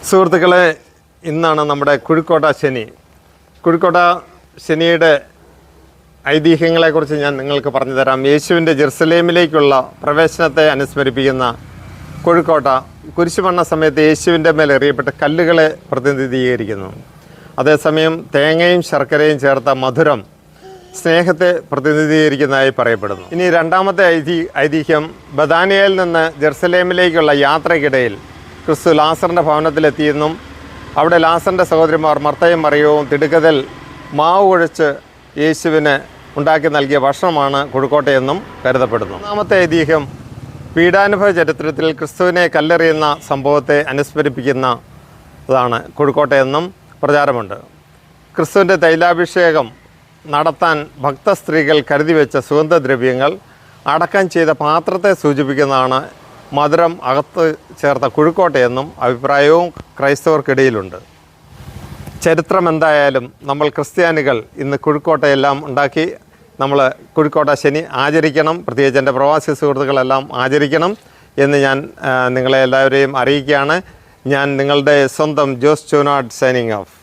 സുഹൃത്തുക്കളെ, ഇന്നാണ് നമ്മുടെ കുഴിക്കോട്ട ശനി. കുഴിക്കോട്ട ശനിയുടെ ഐതിഹ്യങ്ങളെക്കുറിച്ച് ഞാൻ നിങ്ങൾക്ക് പറഞ്ഞു തരാം. യേശുവിൻ്റെ ജെറുസലേമിലേക്കുള്ള പ്രവേശനത്തെ അനുസ്മരിപ്പിക്കുന്ന കോഴിക്കോട്ട കുരിശുമരണ സമയത്ത് യേശുവിൻ്റെ മേൽ എറിയപ്പെട്ട കല്ലുകളെ പ്രതിനിധീകരിക്കുന്നു. അതേസമയം തേങ്ങയും ശർക്കരയും ചേർത്ത മധുരം സ്നേഹത്തെ പ്രതിനിധീകരിക്കുന്നതായി പറയപ്പെടുന്നു. ഇനി രണ്ടാമത്തെ ഐതിഹ്യം, ബഥാനിയയിൽ നിന്ന് ജെറുസലേമിലേക്കുള്ള യാത്രയ്ക്കിടയിൽ ക്രിസ്തു ലാസറിൻ്റെ ഭവനത്തിലെത്തിയെന്നും അവിടെ ലാസറിൻ്റെ സഹോദരിമാർ മർത്തയും മറിയവും തിടുക്കത്തിൽ മാവ് കുഴച്ച് യേശുവിന് ഉണ്ടാക്കി നൽകിയ ഭക്ഷണമാണ് കുഴിക്കോട്ടയെന്നും കരുതപ്പെടുന്നു. മൂന്നാമത്തെ ഐതിഹ്യം, പീഡാനുഭവ ചരിത്രത്തിൽ ക്രിസ്തുവിനെ കല്ലെറിയുന്ന സംഭവത്തെ അനുസ്മരിപ്പിക്കുന്നതാണ് കുഴിക്കോട്ടയെന്നും പ്രചാരമുണ്ട്. ക്രിസ്തുവിൻ്റെ തൈലാഭിഷേകം നടത്താൻ ഭക്തസ്ത്രീകൾ കരുതി വെച്ച സുഗന്ധദ്രവ്യങ്ങൾ അടക്കം ചെയ്ത പാത്രത്തെ സൂചിപ്പിക്കുന്നതാണ് മധുരം അകത്ത് ചേർത്ത കുഴിക്കോട്ടയെന്നും അഭിപ്രായവും ക്രൈസ്തവർക്കിടയിലുണ്ട്. ചരിത്രം എന്തായാലും നമ്മൾ ക്രിസ്ത്യാനികൾ ഇന്ന് കുഴിക്കോട്ടയെല്ലാം ഉണ്ടാക്കി നമ്മൾ കുഴിക്കോട്ട ശനി ആചരിക്കണം. പ്രത്യേകിച്ച് എൻ്റെ പ്രവാസി സുഹൃത്തുക്കളെല്ലാം ആചരിക്കണം എന്ന് ഞാൻ നിങ്ങളെ എല്ലാവരെയും അറിയിക്കുകയാണ്. ഞാൻ നിങ്ങളുടെ സ്വന്തം ജോസ് ചൂനാട് സൈനിങ് ഓഫ്.